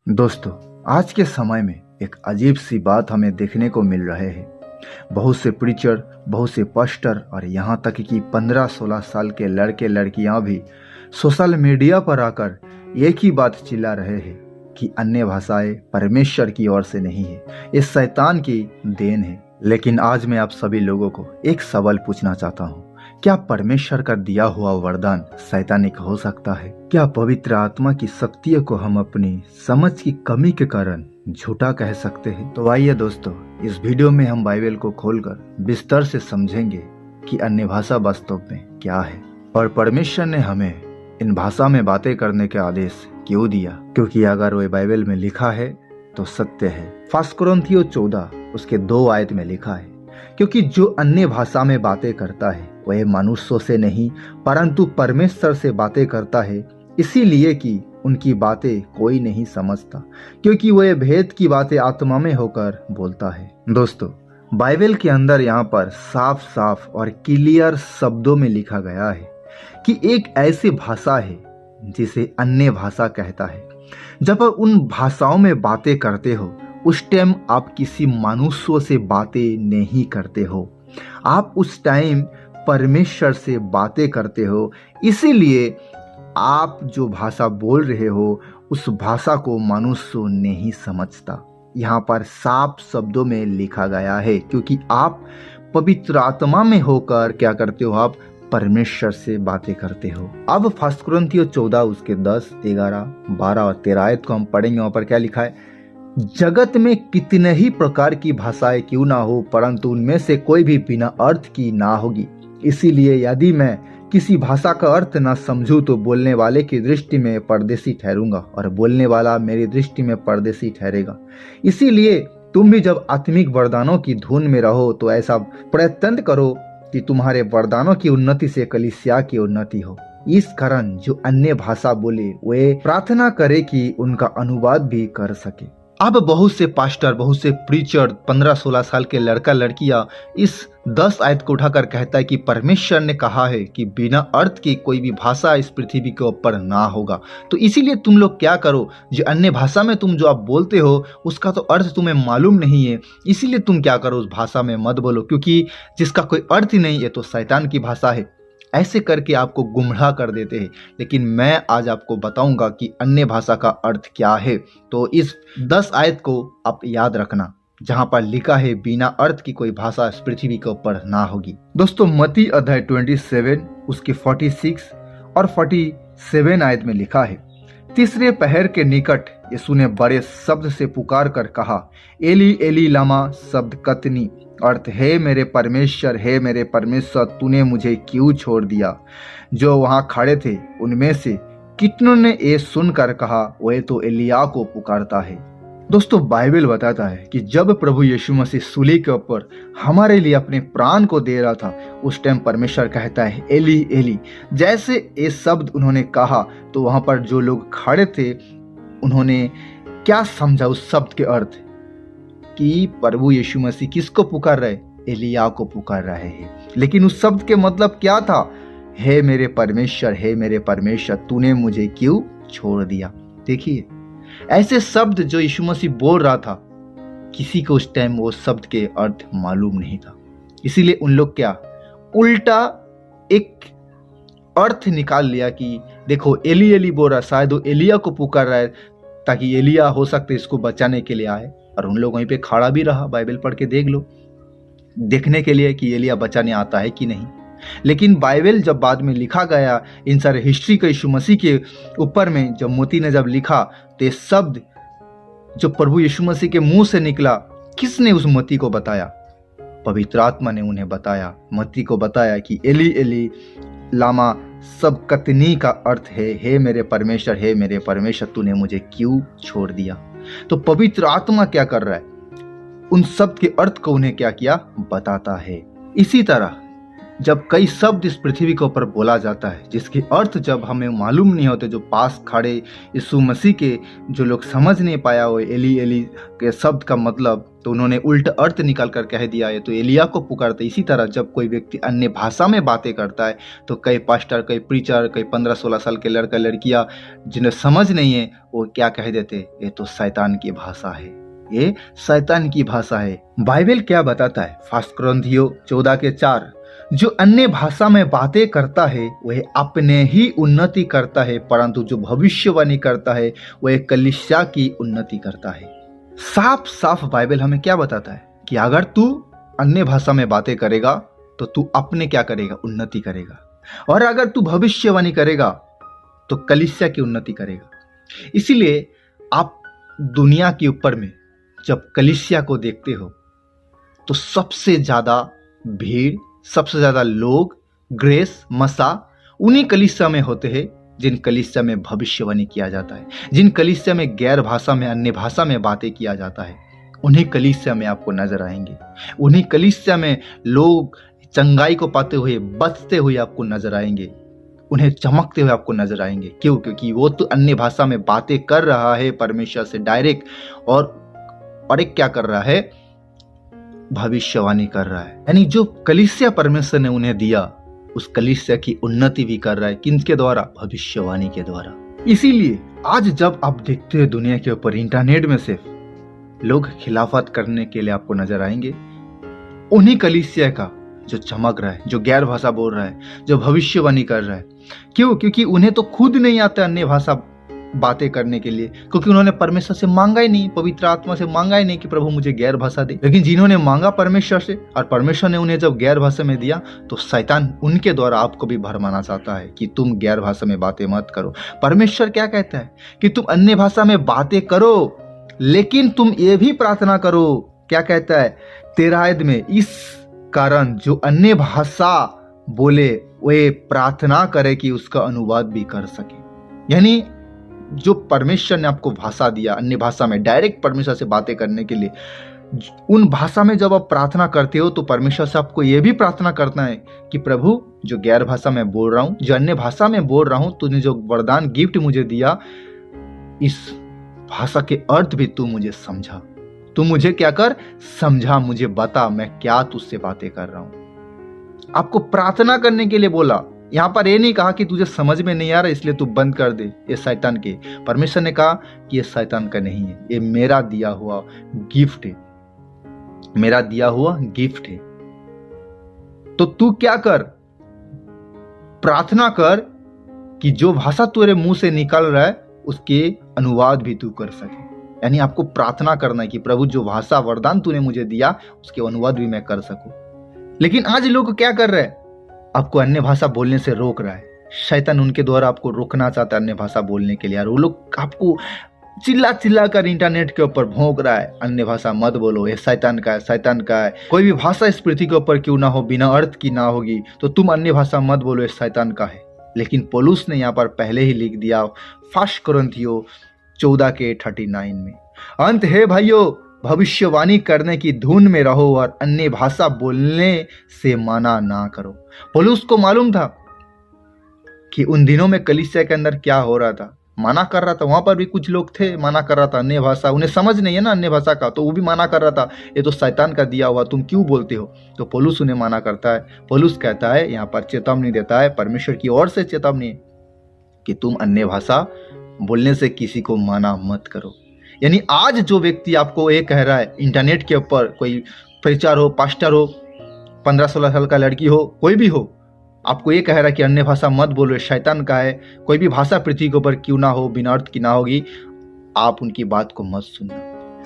दोस्तों, आज के समय में एक अजीब सी बात हमें देखने को मिल रहे है। बहुत से प्रीचर, बहुत से पास्टर और यहाँ तक कि 15-16 साल के लड़के लड़कियाँ भी सोशल मीडिया पर आकर एक ही बात चिल्ला रहे हैं कि अन्य भाषाएं परमेश्वर की ओर से नहीं है, ये शैतान की देन है। लेकिन आज मैं आप सभी लोगों को एक सवाल पूछना चाहता हूँ, क्या परमेश्वर का दिया हुआ वरदान शैतानिक हो सकता है? क्या पवित्र आत्मा की शक्तियों को हम अपनी समझ की कमी के कारण झूठा कह सकते हैं? तो आइए दोस्तों, इस वीडियो में हम बाइबल को खोलकर विस्तार से समझेंगे कि अन्य भाषा वास्तव में क्या है और परमेश्वर ने हमें इन भाषा में बातें करने के आदेश क्यों दिया। क्योंकि अगर वह बाइबल में लिखा है तो सत्य है। 1 कुरिन्थियों 14 उसके 2 आयत में लिखा है, क्योंकि जो अन्य भाषा में बातें करता है वह मनुष्यों से नहीं परंतु परमेश्वर से बातें करता है, इसीलिए कि उनकी बातें कोई नहीं समझता, क्योंकि वह भेद की बातें आत्मा में होकर बोलता है। दोस्तों, बाइबल के अंदर यहाँ पर साफ साफ और क्लियर शब्दों में लिखा गया है कि एक ऐसी भाषा है जिसे अन्य भाषा कहता है। जब आप उन भाषाओं में बातें करते हो उस टाइम आप किसी मनुष्य से बातें नहीं करते हो, आप उस टाइम परमेश्वर से बातें करते हो। इसीलिए आप जो भाषा बोल रहे हो उस भाषा को मनुष्य नहीं समझता। यहाँ पर साफ शब्दों में लिखा गया है, क्योंकि आप पवित्र आत्मा में होकर क्या करते हो, आप परमेश्वर से बातें करते हो। अब 1 कुरिन्थियों 14 उसके 10, 11, 12 और 13 आयत को हम पढ़ेंगे। वहाँ पर क्या लिखा है, जगत में कितने ही प्रकार की भाषाएं क्यों ना हो परंतु उनमें से कोई भी बिना अर्थ की ना होगी। इसीलिए यदि मैं किसी भाषा का अर्थ न समझूं तो बोलने वाले की दृष्टि में परदेशी ठहरूंगा और बोलने वाला मेरी दृष्टि में परदेशी ठहरेगा। इसीलिए तुम भी जब आत्मिक वरदानों की धुन में रहो तो ऐसा प्रयत्न करो कि तुम्हारे वरदानों की उन्नति से कलीसिया की उन्नति हो। इस कारण जो अन्य भाषा बोले वे प्रार्थना करे कि उनका अनुवाद भी कर सके। अब बहुत से पास्टर, बहुत से प्रीचर, 15-16 साल के लड़का लड़कियां इस 10 आयत को उठाकर कहता है कि परमेश्वर ने कहा है कि बिना अर्थ की कोई भी भाषा इस पृथ्वी के ऊपर ना होगा। तो इसीलिए तुम लोग क्या करो, जो अन्य भाषा में तुम जो आप बोलते हो उसका तो अर्थ तुम्हें मालूम नहीं है, इसीलिए तुम क्या करो, उस भाषा में मत बोलो, क्योंकि जिसका कोई अर्थ ही नहीं, ये तो शैतान की भाषा है। ऐसे करके आपको गुमराह कर देते हैं। लेकिन मैं आज आपको बताऊंगा कि अन्य भाषा का अर्थ क्या है। तो इस 10 आयत को आप याद रखना, जहां पर लिखा है बिना अर्थ की कोई भाषा इस पृथ्वी के ऊपर ना होगी। दोस्तों, मत्ती अध्याय 27 उसके 46 और 47 आयत में लिखा है, तीसरे पहर के निकट यीशु ने बड़े शब्द से पुकार कर कहा, एली एली लामा सबक्तनी, अर्थ है मेरे परमेश्वर तूने मुझे क्यों छोड़ दिया। जो वहां खड़े थे उनमें से कितनों ने ये सुनकर कहा, वह तो एलिया को पुकारता है। दोस्तों, बाइबल बताता है कि जब प्रभु यीशु मसीह सूली के ऊपर हमारे लिए अपने प्राण को दे रहा था उस टाइम परमेश्वर कहता है एली एली। जैसे ये शब्द उन्होंने कहा तो वहां पर जो लोग खड़े थे उन्होंने क्या समझा उस शब्द के अर्थ, कि प्रभु यीशु मसीह किसको पुकार रहे, एलिया को पुकार रहे हैं। लेकिन उस शब्द के मतलब क्या था, हे मेरे परमेश्वर तूने मुझे क्यों छोड़ दिया। देखिए, ऐसे शब्द जो यीशु मसीह बोल रहा था, किसी को उस टाइम वो शब्द के अर्थ मालूम नहीं था। इसीलिए उन लोग क्या उल्टा एक अर्थ निकाल लिया कि देखो एली एली बोल रहा, शायद वो एलिया को पुकार रहा है ताकि एलिया हो सकते इसको बचाने के लिए आए। और उन लोग वहीं पे खड़ा भी रहा, बाइबल पढ़ के देख लो, देखने के लिए कि एलिया बचाने आता है कि नहीं। लेकिन बाइबल जब बाद में लिखा गया, इन सारे हिस्ट्री के यीशु मसीह के ऊपर में जब मोती ने जब लिखा तो ये शब्द जो प्रभु यीशु मसीह के मुंह से निकला, किसने उस मोती को बताया, पवित्र आत्मा ने उन्हें बताया, मोती को बताया कि एली एली लामा सबक्तनी का अर्थ है, हे मेरे परमेश्वर तूने मुझे क्यों छोड़ दिया। तो पवित्र आत्मा क्या कर रहा है, उन शब्द के अर्थ को उन्हें क्या किया बताता है। इसी तरह जब कई शब्द इस पृथ्वी के ऊपर बोला जाता है जिसके अर्थ जब हमें मालूम नहीं होते, जो पास खड़े यीशु मसीह के जो लोग समझ नहीं पाया हो एली एली के शब्द का मतलब, तो उन्होंने उल्टा अर्थ निकाल कर कह दिया है, तो एलिया को पुकारते। इसी तरह जब कोई व्यक्ति अन्य भाषा में बातें करता है तो कई पास्टर, कई प्रीचर, कई 15-16 साल के लड़का लड़कियां जिन्हें समझ नहीं है वो क्या कह देते, ये तो शैतान की भाषा है, ये शैतान की भाषा है। बाइबल क्या बताता है? 1 कुरिन्थियों 14:4, जो अन्य भाषा में बातें करता है वह अपने ही उन्नति करता है, परंतु जो भविष्यवाणी करता है वह कलीसिया की उन्नति करता है। साफ साफ बाइबल हमें क्या बताता है कि अगर तू अन्य भाषा में बातें करेगा तो तू अपने क्या करेगा? उन्नति करेगा। और अगर तू भविष्यवाणी करेगा तो कलीसिया की उन्नति करेगा। इसीलिए आप दुनिया के ऊपर में जब कलीसिया को देखते हो तो सबसे ज्यादा भीड़, सबसे ज्यादा लोग, ग्रेस, मसा उन्हीं कलीसिया में होते हैं जिन कलीसिया में भविष्यवाणी किया जाता है, जिन कलीसिया में गैर भाषा में, अन्य भाषा में बातें किया जाता है। उन्हीं कलीसिया में आपको नजर आएंगे, उन्हीं कलीसिया में लोग चंगाई को पाते हुए, बचते हुए आपको नजर आएंगे, उन्हें चमकते हुए आपको नजर आएंगे। क्यों? क्योंकि वो तो अन्य भाषा में बातें कर रहा है परमेश्वर से डायरेक्ट, और एक क्या कर रहा है? भविष्यवाणी कर रहा है। यानी जो कलीसिया परमेश्वर ने उन्हें दिया उस कलीसिया की उन्नति भी कर रहा है। किनके द्वारा? भविष्यवाणी के द्वारा। इसीलिए आज जब आप देखते हैं दुनिया के ऊपर इंटरनेट में सिर्फ लोग खिलाफत करने के लिए आपको नजर आएंगे, उन्हीं कलीसिया का जो चमक रहा है, जो गैर भाषा बोल रहा है, जो भविष्यवाणी कर रहा है। क्यों? क्योंकि उन्हें तो खुद नहीं आता अन्य भाषा बातें करने के लिए, क्योंकि उन्होंने परमेश्वर से मांगा ही नहीं, पवित्र आत्मा से मांगा ही नहीं कि प्रभु मुझे गैर भाषा दे। लेकिन जिन्होंने मांगा परमेश्वर से और परमेश्वर ने उन्हें जब गैर भाषा में दिया तो शैतान उनके द्वारा आपको भी भरमाना चाहता है कि तुम गैर भाषा में बातें मत करो। परमेश्वर क्या कहता है कि तुम अन्य भाषा में बातें करो, लेकिन तुम ये भी प्रार्थना करो। क्या कहता है 13 आयत में? इस कारण जो अन्य भाषा बोले वे प्रार्थना करे कि उसका अनुवाद भी कर सके। यानी जो परमेश्वर ने आपको भाषा दिया अन्य भाषा में डायरेक्ट परमेश्वर से बातें करने के लिए, उन भाषा में जब आप प्रार्थना करते हो तो परमेश्वर से आपको यह भी प्रार्थना करना है कि प्रभु जो गैर भाषा में बोल रहा हूं, जो अन्य भाषा में बोल रहा हूं, तूने जो वरदान गिफ्ट मुझे दिया, इस भाषा के अर्थ भी तू मुझे समझा, तू मुझे क्या कर? समझा, मुझे बता मैं क्या तुझसे बातें कर रहा हूं। आपको प्रार्थना करने के लिए बोला। यहां पर ये नहीं कहा कि तुझे समझ में नहीं आ रहा इसलिए तू बंद कर दे, ये शैतान के। परमेश्वर ने कहा कि ये शैतान का नहीं है, ये मेरा दिया हुआ गिफ्ट है, मेरा दिया हुआ गिफ्ट है। तो तू क्या कर? प्रार्थना कर कि जो भाषा तेरे मुंह से निकल रहा है उसके अनुवाद भी तू कर सके। यानी आपको प्रार्थना करना है कि प्रभु जो भाषा वरदान तूने मुझे दिया उसके अनुवाद भी मैं कर सकूं। लेकिन आज लोग क्या कर रहे हैं? आपको अन्य भाषा बोलने से रोक रहा है। शैतान उनके द्वारा आपको रोकना चाहता है अन्य भाषा बोलने के लिए, और वो लोग आपको चिल्ला चिल्ला कर इंटरनेट के ऊपर भौंक रहा है, अन्य भाषा मत बोलो, ये शैतान का है, शैतान का है। कोई भी भाषा इस पृथ्वी के ऊपर क्यों ना हो, बिना अर्थ की ना होगी, तो तुम अन्य भाषा मत बोलो, ये शैतान का है। लेकिन पौलुस ने यहाँ पर पहले ही लिख दिया 1 कुरिन्थियों 14:39 में, अंत है भाइयों, भविष्यवाणी करने की धुन में रहो और अन्य भाषा बोलने से मना ना करो। पौलुस को मालूम था कि उन दिनों में कलीसिया के अंदर क्या हो रहा था, मना कर रहा था। वहां पर भी कुछ लोग थे मना कर रहा था अन्य भाषा, उन्हें समझ नहीं है ना अन्य भाषा का, तो वो भी मना कर रहा था, ये तो शैतान का दिया हुआ, तुम क्यों बोलते हो। तो पौलुस उन्हें मना करता है। पौलुस कहता है, यहाँ पर चेतावनी देता है, परमेश्वर की ओर से चेतावनी कि तुम अन्य भाषा बोलने से किसी को मना मत करो। यानी आज जो व्यक्ति आपको ये कह रहा है इंटरनेट के ऊपर, कोई प्रीचर हो, पास्टर हो, 15-16 साल का लड़की हो, कोई भी हो, आपको ये कह रहा है कि अन्य भाषा मत बोलो, शैतान का है, कोई भी भाषा पृथ्वी के ऊपर क्यों ना हो, बिना अर्थ की ना होगी, आप उनकी बात को मत सुनना।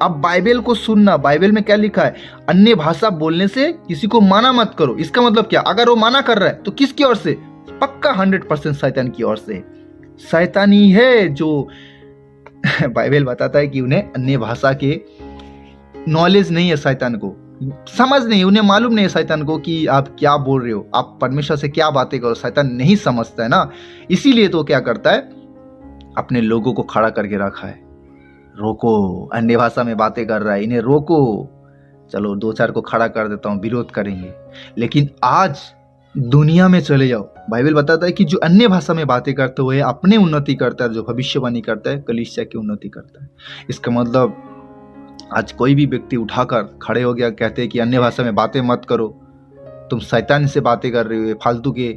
आप बाइबल को सुनना। बाइबल में क्या लिखा है? अन्य भाषा बोलने से किसी को माना मत करो। इसका मतलब क्या? अगर वो माना कर रहा है तो किसकी ओर से? पक्का 100% शैतान की ओर से। शैतान ही है जो बाइबल बताता है कि उन्हें अन्य भाषा के नॉलेज नहीं है, शैतान को समझ नहीं, उन्हें मालूम नहीं है शैतान को कि आप क्या बोल रहे हो, आप परमेश्वर से क्या बातें करो। शैतान नहीं समझता है ना, इसीलिए तो क्या करता है, अपने लोगों को खड़ा करके रखा है, रोको, अन्य भाषा में बातें कर रहा है, इन्हें रोको। चलो 2-4 को खड़ा कर देता हूं, विरोध करेंगे। लेकिन आज दुनिया में चले जाओ। बाइबल बताता है कि जो अन्य भाषा में बातें करते हुए अपने उन्नति करता है, जो भविष्यवाणी करता है कलीसिया की उन्नति करता है। इसका मतलब आज कोई भी व्यक्ति उठाकर खड़े हो गया, कहते हैं कि अन्य भाषा में बातें मत करो, तुम शैतान से बातें कर रहे हो फालतू के,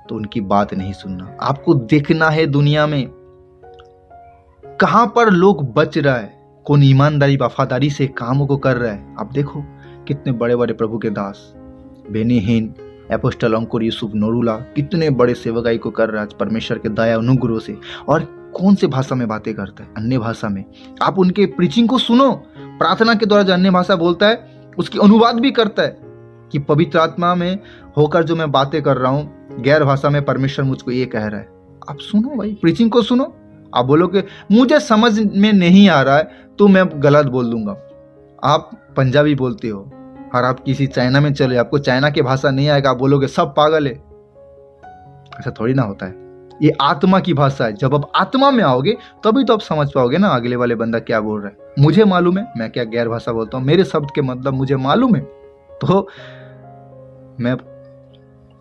तो उनकी बात नहीं सुनना। आपको देखना है दुनिया में कहां पर लोग बच रहा है, कौन ईमानदारी वफादारी से कामों को कर रहा है। आप देखो कितने बड़े बड़े प्रभु के दास, बेनी हिन, एपोस्टल अंकुर, यूसुफ नोरुला, कितने बड़े सेवकाई को कर रहा है परमेश्वर के दया अनुग्रह से। और कौन से भाषा में बातें करता है? अन्य भाषा में। आप उनके प्रीचिंग को सुनो, प्रार्थना के द्वारा जो अन्य भाषा बोलता है उसकी अनुवाद भी करता है कि पवित्र आत्मा में होकर जो मैं बातें कर रहा हूं गैर भाषा में, परमेश्वर मुझको ये कह रहा है। आप सुनो भाई, प्रीचिंग को सुनो। आप बोलोगे मुझे समझ में नहीं आ रहा है तो मैं गलत बोल दूंगा। आप पंजाबी बोलते हो और आप किसी चाइना में चले, आपको चाइना की भाषा नहीं आएगा, आप बोलोगे सब पागल है। ऐसा थोड़ी ना होता है। ये आत्मा की भाषा है। जब आप आत्मा में आओगे तभी तो आप समझ पाओगे ना अगले वाले बंदा क्या बोल रहा है। मुझे मालूम है मैं क्या गैर भाषा बोलता हूँ, मेरे शब्द के मतलब मुझे मालूम है, तो मैं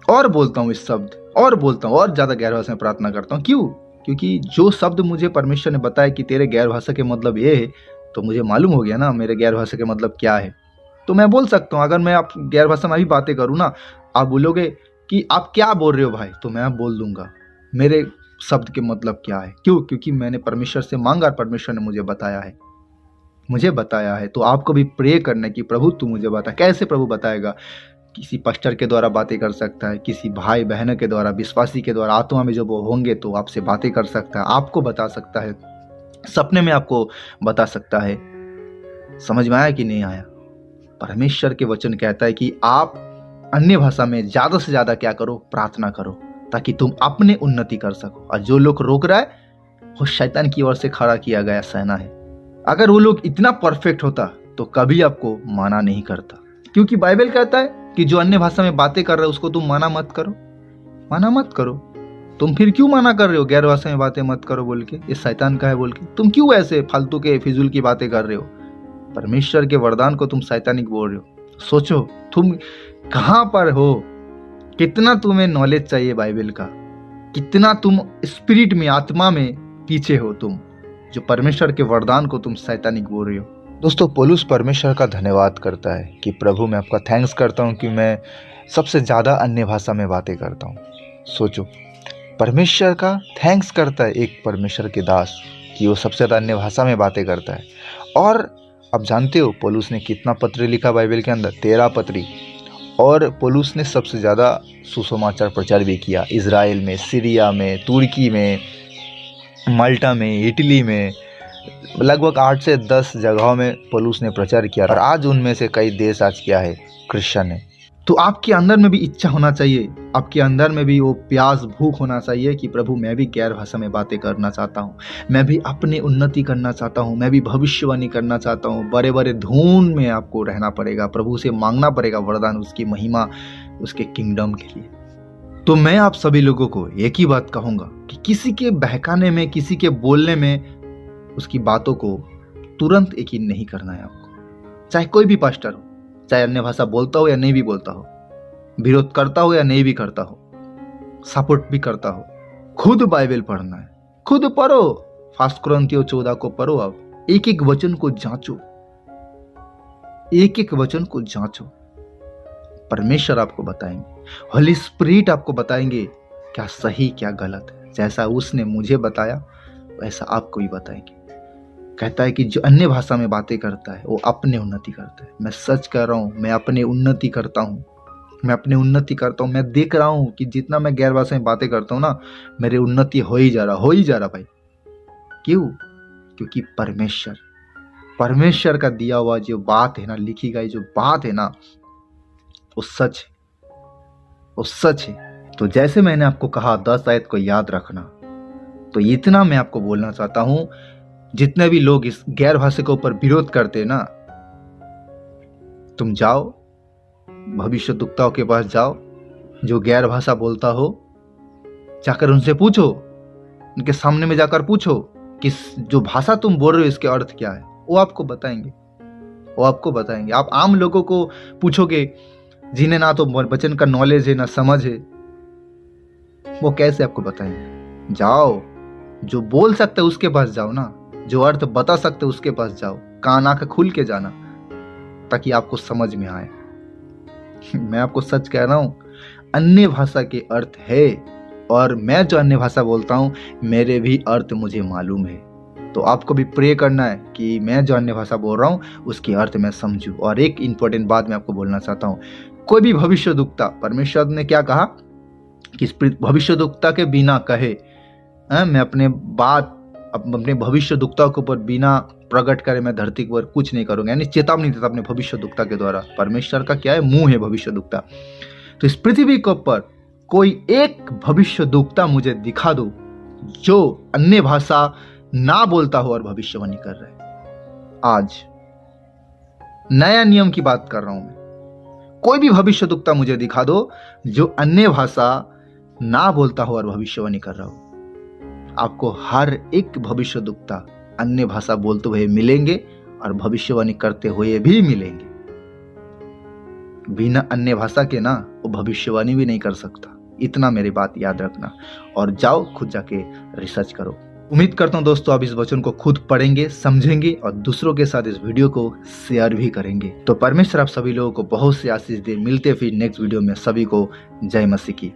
और बोलता हूँ इस शब्द, और बोलता हूँ, और ज्यादा गैर भाषा में प्रार्थना करता हूँ। क्यों? क्योंकि जो शब्द मुझे परमेश्वर ने बताया कि तेरे गैर भाषा के मतलब ये है, तो मुझे मालूम हो गया ना मेरे गैर भाषा के मतलब क्या है, तो मैं बोल सकता हूँ। अगर मैं आप गैर भाषा में भी बातें करूँ ना, आप बोलोगे कि आप क्या बोल रहे हो भाई, तो मैं बोल दूंगा मेरे शब्द के मतलब क्या है। क्यों? क्योंकि मैंने परमेश्वर से मांगा, परमेश्वर ने मुझे बताया है, मुझे बताया है। तो आपको भी प्रे करना कि प्रभु तू मुझे बता। कैसे प्रभु बताएगा? किसी पास्टर के द्वारा बातें कर सकता है, किसी भाई बहनों के द्वारा, विश्वासी के द्वारा, आत्मा में जब वो होंगे तो आपसे बातें कर सकता है, आपको बता सकता है, सपने में आपको बता सकता है। समझ में आया कि नहीं आया? परमेश्वर के वचन कहता है कि आप अन्य भाषा में ज्यादा से ज्यादा क्या करो? प्रार्थना करो, ताकि तुम अपने उन्नति कर सको। और जो लोग रोक रहा है वो शैतान की ओर से खड़ा किया गया सेना है। अगर वो लोग इतना परफेक्ट होता तो कभी आपको माना नहीं करता, क्योंकि बाइबल कहता है कि जो अन्य भाषा में बातें कर रहे हो उसको तुम माना मत करो, माना मत करो। तुम फिर क्यों माना कर रहे हो? गैर भाषा में बातें मत करो बोल के, ये शैतान का है बोल के तुम क्यों ऐसे फालतू के फिजूल की बातें कर रहे हो? परमेश्वर के वरदान को तुम शैतानिक बोल रहे हो। सोचो तुम कहां पर हो, कितना तुम्हें नॉलेज चाहिए बाइबल का, कितना तुम स्पिरिट में, आत्मा में पीछे हो तुम, जो परमेश्वर के वरदान को तुम शैतानिक बोल रहे हो। दोस्तों, पौलुस परमेश्वर का धन्यवाद करता है कि प्रभु मैं आपका थैंक्स करता हूँ कि मैं सबसे ज़्यादा अन्य भाषा में बातें करता हूँ। सोचो, परमेश्वर का थैंक्स करता है एक परमेश्वर के दास कि वो सबसे ज़्यादा अन्य भाषा में बातें करता है। और आप जानते हो पौलुस ने कितना पत्र लिखा बाइबल के अंदर? 13 पत्री। और पौलुस ने सबसे ज़्यादा सुसमाचार प्रचार भी किया, इज़राइल में, सीरिया में, तुर्की में, माल्टा में, इटली में, लगभग 8 से 10 जगहों में पौलुस ने प्रचार किया। और आज उनमें से कई देश आज क्या है? क्रिश्चियन है। तो आपके अंदर में भी इच्छा होना चाहिए, आपके अंदर में भी वो प्यास भूख होना चाहिए कि प्रभु मैं भी गैर भाषा में बातें करना चाहता हूँ, मैं भी अपनी उन्नति करना चाहता हूँ, मैं भी भविष्यवाणी करना चाहता हूँ। बड़े बड़े धून में आपको रहना पड़ेगा, प्रभु से मांगना पड़ेगा वरदान, उसकी महिमा, उसके किंगडम के लिए। तो मैं आप सभी लोगों को एक ही बात कहूँगा कि किसी के बहकाने में, किसी के बोलने में, उसकी बातों को तुरंत यकीन नहीं करना है आपको। चाहे कोई भी पास्टर हो, चाहे अन्य भाषा बोलता हो या नहीं भी बोलता हो, विरोध करता हो या नहीं भी करता हो, सपोर्ट भी करता हो, खुद बाइबल पढ़ना है, खुद पढ़ो। 1 कुरिन्थियों 14 को पढ़ो। आप एक एक वचन को जांचो, एक एक वचन को जांचो। परमेश्वर आपको बताएंगे, होली स्पिरिट आपको बताएंगे क्या सही क्या गलत है। जैसा उसने मुझे बताया वैसा आपको भी बताएंगे। कहता है कि जो अन्य भाषा में बातें करता है वो अपने उन्नति करता है। मैं सच कह रहा हूँ, मैं अपने उन्नति करता हूँ, मैं अपनी उन्नति करता हूँ। मैं देख रहा हूँ कि जितना मैं गैर भाषा में बातें करता हूँ ना, मेरी उन्नति हो ही जा रहा भाई। क्यों? क्योंकि परमेश्वर का दिया हुआ जो बात है ना, लिखी गई जो बात है ना, वो सच है, वो सच है। तो जैसे मैंने आपको कहा 10 आयत को याद रखना, तो इतना मैं आपको बोलना चाहता हूँ, जितने भी लोग इस गैर भाषा के ऊपर विरोध करते हैं ना, तुम जाओ भविष्यद्वक्ताओं के पास जाओ, जो गैर भाषा बोलता हो, जाकर उनसे पूछो, उनके सामने में जाकर पूछो कि जो भाषा तुम बोल रहे हो इसके अर्थ क्या है। वो आपको बताएंगे, वो आपको बताएंगे। आप आम लोगों को पूछोगे जिन्हें ना तो वचन का नॉलेज है ना समझ है, वो कैसे आपको बताएंगे? जाओ, जो बोल सकते हो उसके पास जाओ ना, जो अर्थ बता सकते हो उसके पास जाओ, कान आंख खुल के जाना ताकि आपको समझ में आए। मैं आपको सच कह रहा हूं, अन्य भाषा के अर्थ है, और मैं जो अन्य भाषा बोलता हूं मेरे भी अर्थ मुझे मालूम है। तो आपको भी प्रे करना है कि मैं जो अन्य भाषा बोल रहा हूं उसके अर्थ मैं समझूं। और एक इंपॉर्टेंट बात मैं आपको बोलना चाहता हूं, कोई भी भविष्यद्वक्ता, परमेश्वर ने क्या कहा कि भविष्यद्वक्ता के बिना कहे, मैं अपने भविष्यद्वक्ता के ऊपर बिना प्रकट करे मैं धरती पर कुछ नहीं करूंगा, यानी चेतावनी देता अपने भविष्यद्वक्ता के द्वारा। परमेश्वर का क्या है, मुंह है भविष्यद्वक्ता। तो इस पृथ्वी के ऊपर कोई एक भविष्यद्वक्ता मुझे दिखा दो जो अन्य भाषा ना बोलता हो और भविष्यवाणी कर रहा है। आज नया नियम की बात कर रहा हूं मैं, कोई भी भविष्यद्वक्ता मुझे दिखा दो जो अन्य भाषा ना बोलता हो और भविष्यवाणी कर रहा हो। आपको हर एक भविष्यद्वक्ता अन्य भाषा बोलते हुए मिलेंगे और भविष्यवाणी करते हुए भी मिलेंगे। बिना अन्य भाषा के ना वो भविष्यवाणी भी नहीं कर सकता। इतना मेरी बात याद रखना, और जाओ खुद जाके रिसर्च करो। उम्मीद करता हूं दोस्तों आप इस वचन को खुद पढ़ेंगे, समझेंगे और दूसरों के साथ इस वीडियो को शेयर भी करेंगे। तो परमेश्वर आप सभी लोगों को बहुत सी आशीष दे। मिलते फिर नेक्स्ट वीडियो में। सभी को जय मसीह की।